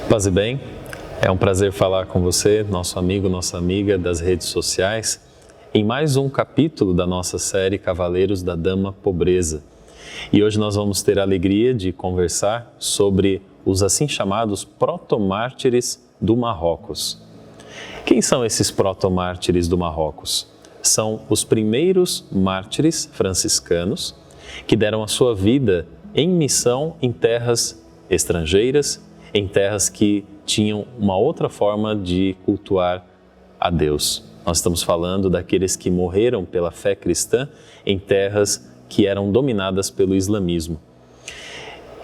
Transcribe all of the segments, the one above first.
Paz e bem, é um prazer falar com você, nosso amigo, nossa amiga das redes sociais, em mais um capítulo da nossa série Cavaleiros da Dama Pobreza. E hoje nós vamos ter a alegria de conversar sobre os assim chamados protomártires do Marrocos. Quem são esses protomártires do Marrocos? São os primeiros mártires franciscanos que deram a sua vida em missão em terras estrangeiras, em terras que tinham uma outra forma de cultuar a Deus. Nós estamos falando daqueles que morreram pela fé cristã em terras que eram dominadas pelo islamismo.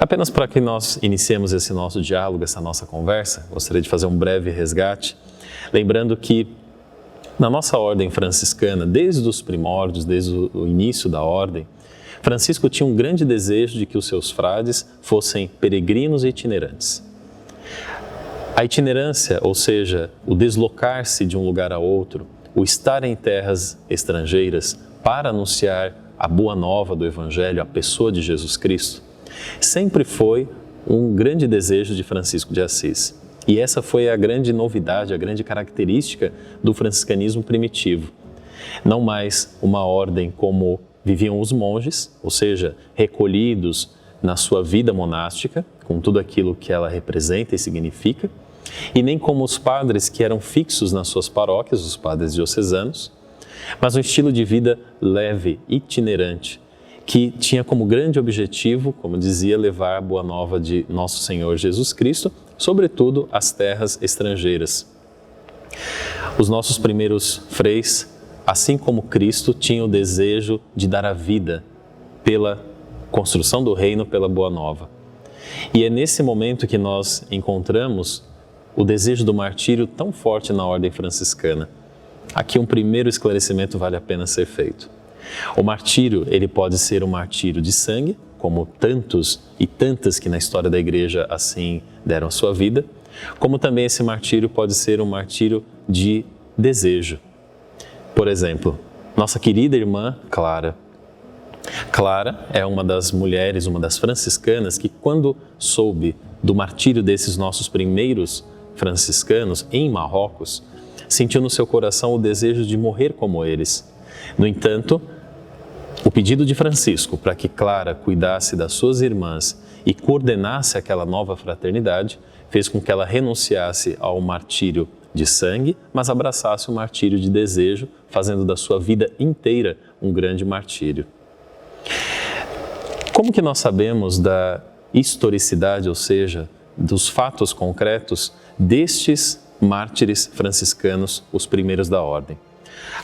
Apenas para que nós iniciemos esse nosso diálogo, essa nossa conversa, gostaria de fazer um breve resgate, lembrando que na nossa ordem franciscana, desde os primórdios, desde o início da ordem, Francisco tinha um grande desejo de que os seus frades fossem peregrinos e itinerantes. A itinerância, ou seja, o deslocar-se de um lugar a outro, o estar em terras estrangeiras para anunciar a boa nova do Evangelho, a pessoa de Jesus Cristo, sempre foi um grande desejo de Francisco de Assis. E essa foi a grande novidade, a grande característica do franciscanismo primitivo. Não mais uma ordem como viviam os monges, ou seja, recolhidos na sua vida monástica, com tudo aquilo que ela representa e significa, e nem como os padres que eram fixos nas suas paróquias, os padres diocesanos, mas um estilo de vida leve, itinerante, que tinha como grande objetivo, como dizia, levar a boa nova de nosso Senhor Jesus Cristo, sobretudo às terras estrangeiras. Os nossos primeiros freis, assim como Cristo, tinham o desejo de dar a vida pela construção do reino, pela boa nova. E é nesse momento que nós encontramos o desejo do martírio tão forte na ordem franciscana. Aqui um primeiro esclarecimento vale a pena ser feito. O martírio, ele pode ser um martírio de sangue, como tantos e tantas que na história da igreja assim deram a sua vida, como também esse martírio pode ser um martírio de desejo. Por exemplo, nossa querida irmã Clara. Clara é uma das mulheres, uma das franciscanas que quando soube do martírio desses nossos primeiros franciscanos em Marrocos, sentiu no seu coração o desejo de morrer como eles. No entanto, o pedido de Francisco para que Clara cuidasse das suas irmãs e coordenasse aquela nova fraternidade fez com que ela renunciasse ao martírio de sangue, mas abraçasse o martírio de desejo, fazendo da sua vida inteira um grande martírio. Como que nós sabemos da historicidade, ou seja, dos fatos concretos destes mártires franciscanos, os primeiros da ordem?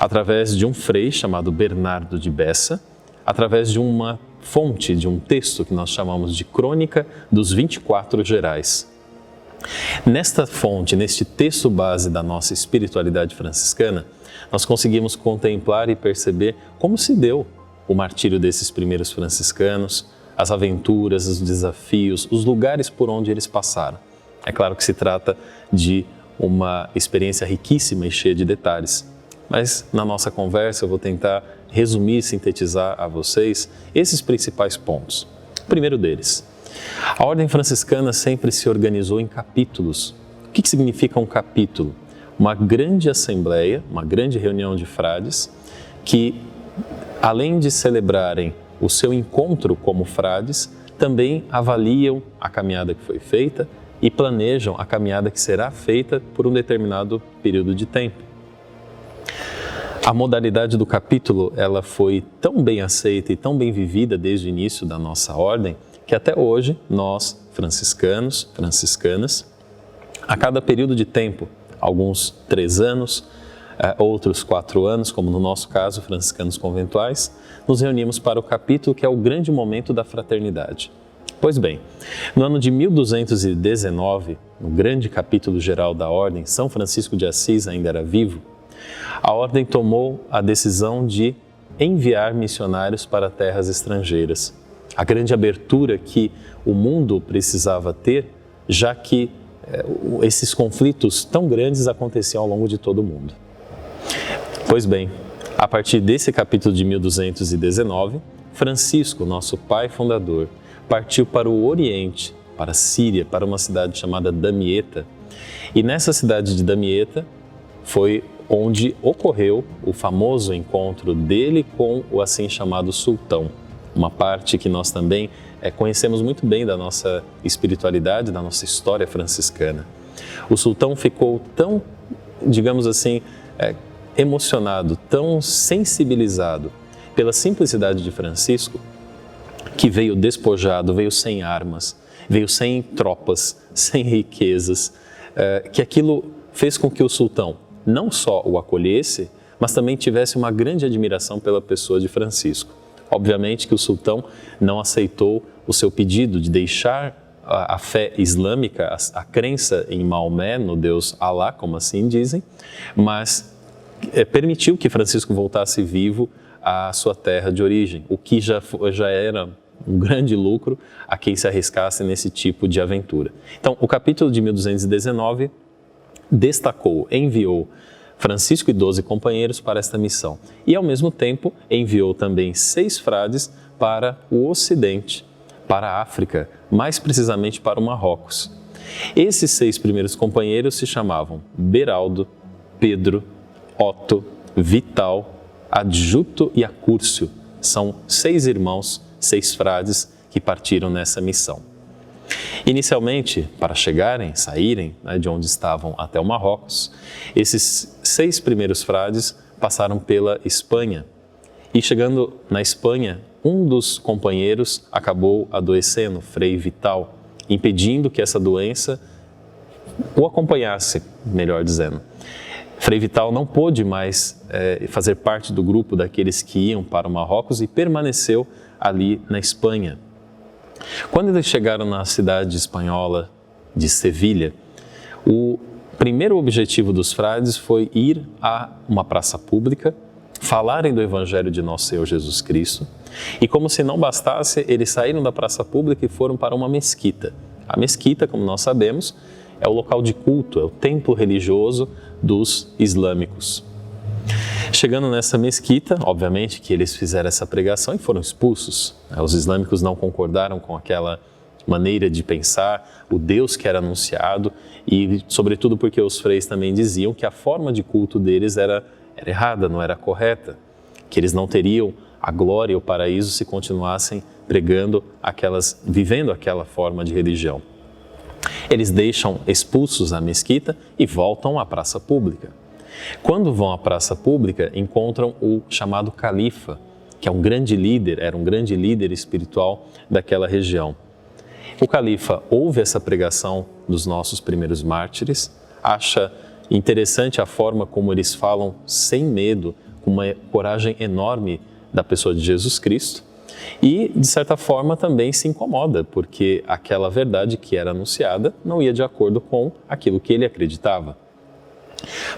Através de um frei chamado Bernardo de Bessa, através de uma fonte, de um texto que nós chamamos de Crônica dos 24 Gerais. Nesta fonte, neste texto base da nossa espiritualidade franciscana, nós conseguimos contemplar e perceber como se deu o martírio desses primeiros franciscanos, as aventuras, os desafios, os lugares por onde eles passaram. É claro que se trata de uma experiência riquíssima e cheia de detalhes, mas na nossa conversa eu vou tentar resumir e sintetizar a vocês esses principais pontos. O primeiro deles, a ordem franciscana sempre se organizou em capítulos. O que significa um capítulo? Uma grande assembleia, uma grande reunião de frades que, além de celebrarem o seu encontro como frades, também avaliam a caminhada que foi feita e planejam a caminhada que será feita por um determinado período de tempo. A modalidade do capítulo, ela foi tão bem aceita e tão bem vivida desde o início da nossa ordem, que até hoje nós, franciscanos, franciscanas, a cada período de tempo, alguns 3 anos, outros 4 anos, como no nosso caso, franciscanos conventuais, nos reunimos para o capítulo que é o grande momento da fraternidade. Pois bem, no ano de 1219, no grande capítulo geral da ordem, São Francisco de Assis ainda era vivo, a ordem tomou a decisão de enviar missionários para terras estrangeiras. A grande abertura que o mundo precisava ter, já que esses conflitos tão grandes aconteciam ao longo de todo o mundo. Pois bem, a partir desse capítulo de 1219, Francisco, nosso pai fundador, partiu para o Oriente para a Síria, para uma cidade chamada Damieta. E nessa cidade de Damieta foi onde ocorreu o famoso encontro dele com o assim chamado sultão, uma parte que nós também conhecemos muito bem da nossa espiritualidade, da nossa história franciscana. O sultão ficou tão, digamos assim, emocionado, tão sensibilizado pela simplicidade de Francisco, que veio despojado, veio sem armas, veio sem tropas, sem riquezas, que aquilo fez com que o sultão não só o acolhesse, mas também tivesse uma grande admiração pela pessoa de Francisco. Obviamente que o sultão não aceitou o seu pedido de deixar a fé islâmica, a crença em Maomé, no Deus Alá, como assim dizem, mas permitiu que Francisco voltasse vivo à sua terra de origem, o que já era um grande lucro a quem se arriscasse nesse tipo de aventura. Então, o capítulo de 1219 enviou Francisco e 12 companheiros para esta missão e, ao mesmo tempo, enviou também 6 frades para o Ocidente, para a África, mais precisamente para o Marrocos. Esses 6 primeiros companheiros se chamavam Beraldo, Pedro, Otto, Vital, Adjuto e Acúrcio. São 6 irmãos, 6 frades que partiram nessa missão. Inicialmente, para saírem de onde estavam até o Marrocos, esses 6 primeiros frades passaram pela Espanha. E chegando na Espanha, um dos companheiros acabou adoecendo, Frei Vital, impedindo que essa doença o acompanhasse, melhor dizendo. Frei Vital não pôde mais fazer parte do grupo daqueles que iam para o Marrocos e permaneceu ali na Espanha. Quando eles chegaram na cidade espanhola de Sevilha, o primeiro objetivo dos frades foi ir a uma praça pública, falarem do Evangelho de nosso Senhor Jesus Cristo, e como se não bastasse, eles saíram da praça pública e foram para uma mesquita. A mesquita, como nós sabemos, é o local de culto, é o templo religioso dos islâmicos. Chegando nessa mesquita, obviamente que eles fizeram essa pregação e foram expulsos. Os islâmicos não concordaram com aquela maneira de pensar, o Deus que era anunciado e, sobretudo, porque os freis também diziam que a forma de culto deles era errada, não era correta, que eles não teriam a glória e o paraíso se continuassem vivendo aquela forma de religião. Eles deixam expulsos a mesquita e voltam à praça pública. Quando vão à praça pública, encontram o chamado califa, que era um grande líder espiritual daquela região. O califa ouve essa pregação dos nossos primeiros mártires, acha interessante a forma como eles falam sem medo, com uma coragem enorme da pessoa de Jesus Cristo e, de certa forma, também se incomoda, porque aquela verdade que era anunciada não ia de acordo com aquilo que ele acreditava.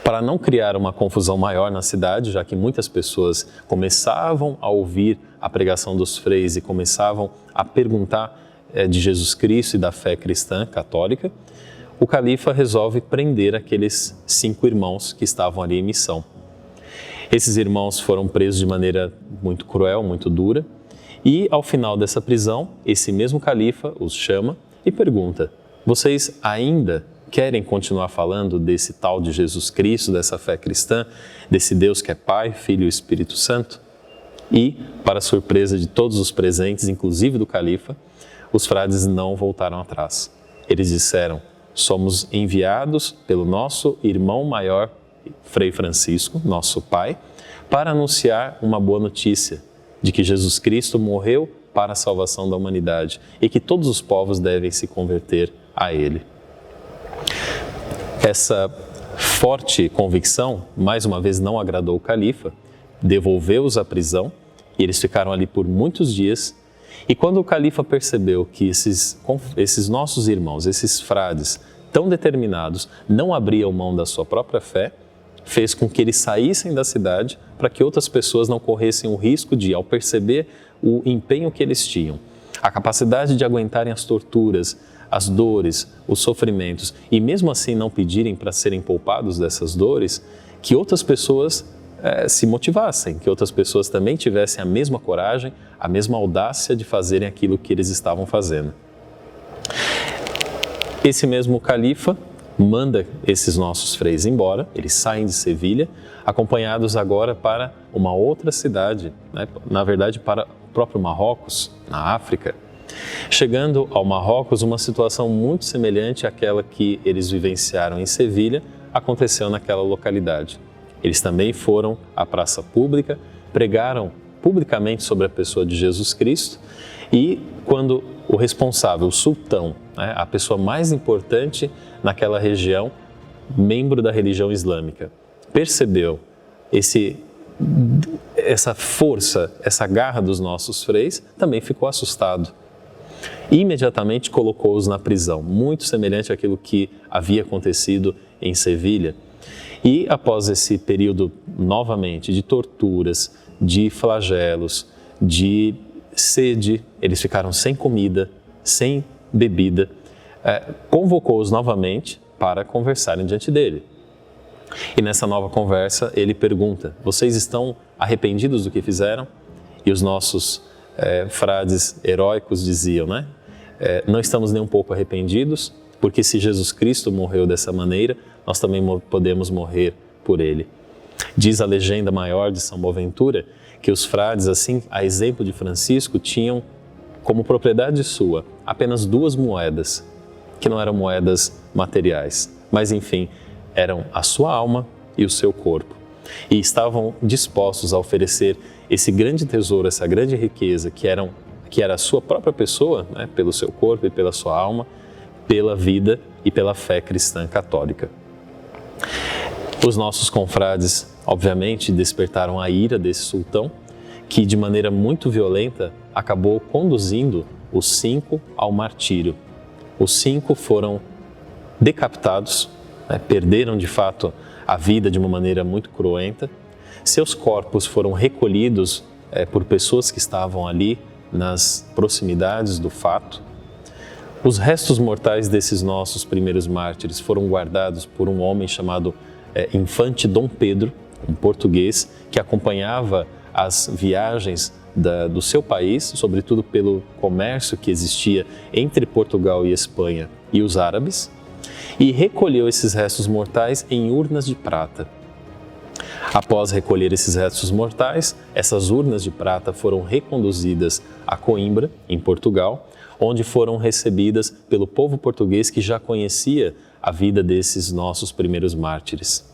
Para não criar uma confusão maior na cidade, já que muitas pessoas começavam a ouvir a pregação dos freis e começavam a perguntar de Jesus Cristo e da fé cristã católica, o califa resolve prender aqueles 5 irmãos que estavam ali em missão. Esses irmãos foram presos de maneira muito cruel, muito dura, e ao final dessa prisão, esse mesmo califa os chama e pergunta: vocês ainda querem continuar falando desse tal de Jesus Cristo, dessa fé cristã, desse Deus que é Pai, Filho e Espírito Santo? E, para surpresa de todos os presentes, inclusive do califa, os frades não voltaram atrás. Eles disseram: somos enviados pelo nosso irmão maior, Frei Francisco, nosso pai, para anunciar uma boa notícia de que Jesus Cristo morreu para a salvação da humanidade e que todos os povos devem se converter a Ele. Essa forte convicção, mais uma vez, não agradou o califa, devolveu-os à prisão e eles ficaram ali por muitos dias. E quando o califa percebeu que esses nossos irmãos, esses frades tão determinados, não abriam mão da sua própria fé, fez com que eles saíssem da cidade para que outras pessoas não corressem o risco de, ao perceber o empenho que eles tinham, a capacidade de aguentarem as torturas, as dores, os sofrimentos, e mesmo assim não pedirem para serem poupados dessas dores, que outras pessoas se motivassem, que outras pessoas também tivessem a mesma coragem, a mesma audácia de fazerem aquilo que eles estavam fazendo. Esse mesmo califa manda esses nossos freis embora, eles saem de Sevilha, acompanhados agora para uma outra cidade, né? Na verdade para o próprio Marrocos, na África. Chegando ao Marrocos, uma situação muito semelhante àquela que eles vivenciaram em Sevilha, aconteceu naquela localidade. Eles também foram à praça pública, pregaram publicamente sobre a pessoa de Jesus Cristo e quando o responsável, o sultão, né, a pessoa mais importante naquela região, membro da religião islâmica, percebeu essa força, essa garra dos nossos freis, também ficou assustado. Imediatamente colocou-os na prisão, muito semelhante àquilo que havia acontecido em Sevilha. E após esse período, novamente, de torturas, de flagelos, de sede, eles ficaram sem comida, sem bebida, convocou-os novamente para conversarem diante dele. E nessa nova conversa ele pergunta: vocês estão arrependidos do que fizeram? E os nossos frades heróicos diziam, né? Não estamos nem um pouco arrependidos, porque se Jesus Cristo morreu dessa maneira, nós também podemos morrer por ele. Diz a legenda maior de São Boaventura que os frades, assim, a exemplo de Francisco, tinham como propriedade sua apenas 2 moedas, que não eram moedas materiais, mas enfim, eram a sua alma e o seu corpo. E estavam dispostos a oferecer esse grande tesouro, essa grande riqueza que era a sua própria pessoa, né, pelo seu corpo e pela sua alma, pela vida e pela fé cristã católica. Os nossos confrades, obviamente, despertaram a ira desse sultão, que de maneira muito violenta acabou conduzindo os 5 ao martírio. Os 5 foram decapitados, né, perderam de fato a vida de uma maneira muito cruenta. Seus corpos foram recolhidos por pessoas que estavam ali nas proximidades do fato. Os restos mortais desses nossos primeiros mártires foram guardados por um homem chamado Infante Dom Pedro, um português que acompanhava as viagens do seu país, sobretudo pelo comércio que existia entre Portugal e Espanha e os árabes, e recolheu esses restos mortais em urnas de prata. Após recolher esses restos mortais, essas urnas de prata foram reconduzidas a Coimbra, em Portugal, onde foram recebidas pelo povo português que já conhecia a vida desses nossos primeiros mártires.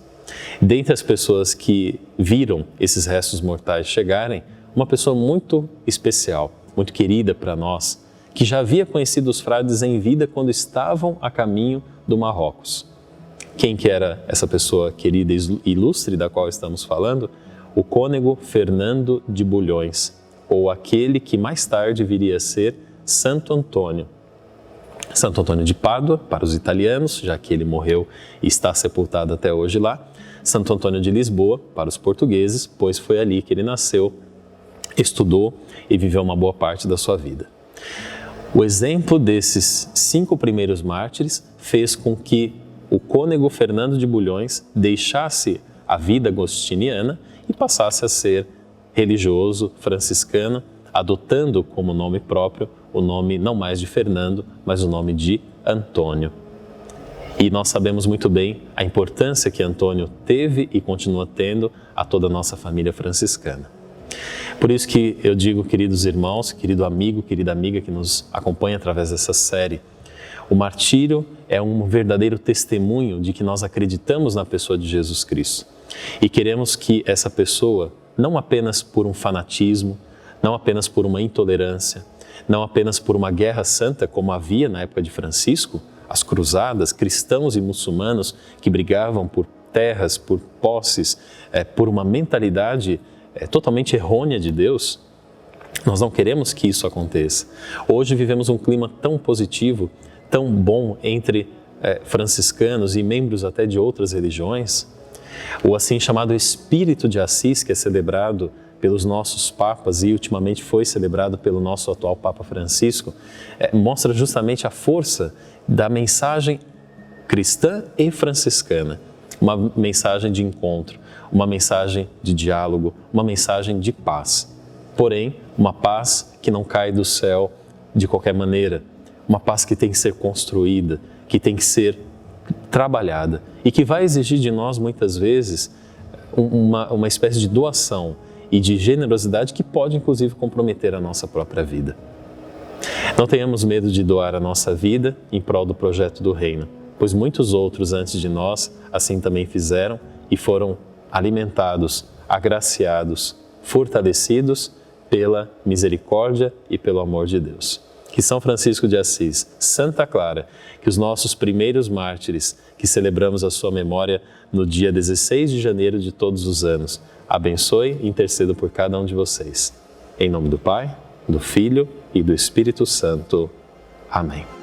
Dentre as pessoas que viram esses restos mortais chegarem, uma pessoa muito especial, muito querida para nós, que já havia conhecido os frades em vida quando estavam a caminho do Marrocos. Quem que era essa pessoa querida e ilustre da qual estamos falando? O cônego Fernando de Bulhões, ou aquele que mais tarde viria a ser Santo Antônio. Santo Antônio de Pádua, para os italianos, já que ele morreu e está sepultado até hoje lá. Santo Antônio de Lisboa, para os portugueses, pois foi ali que ele nasceu, estudou e viveu uma boa parte da sua vida. O exemplo desses 5 primeiros mártires fez com que o cônego Fernando de Bulhões deixasse a vida agostiniana e passasse a ser religioso franciscano, adotando como nome próprio o nome não mais de Fernando, mas o nome de Antônio. E nós sabemos muito bem a importância que Antônio teve e continua tendo a toda a nossa família franciscana. Por isso que eu digo, queridos irmãos, querido amigo, querida amiga que nos acompanha através dessa série, o martírio é um verdadeiro testemunho de que nós acreditamos na pessoa de Jesus Cristo e queremos que essa pessoa, não apenas por um fanatismo, não apenas por uma intolerância, não apenas por uma guerra santa como havia na época de Francisco, as cruzadas, cristãos e muçulmanos que brigavam por terras, por posses, por uma mentalidade totalmente errônea de Deus. Nós não queremos que isso aconteça. Hoje vivemos um clima tão positivo, tão bom entre franciscanos e membros até de outras religiões. O assim chamado Espírito de Assis, que é celebrado pelos nossos papas e ultimamente foi celebrado pelo nosso atual Papa Francisco, mostra justamente a força da mensagem cristã e franciscana. Uma mensagem de encontro, uma mensagem de diálogo, uma mensagem de paz. Porém, uma paz que não cai do céu de qualquer maneira, uma paz que tem que ser construída, que tem que ser trabalhada e que vai exigir de nós, muitas vezes, uma espécie de doação e de generosidade que pode, inclusive, comprometer a nossa própria vida. Não tenhamos medo de doar a nossa vida em prol do projeto do Reino, pois muitos outros antes de nós assim também fizeram e foram alimentados, agraciados, fortalecidos pela misericórdia e pelo amor de Deus. Que São Francisco de Assis, Santa Clara, que os nossos primeiros mártires, que celebramos a sua memória no dia 16 de janeiro de todos os anos, abençoe e interceda por cada um de vocês. Em nome do Pai, do Filho e do Espírito Santo. Amém.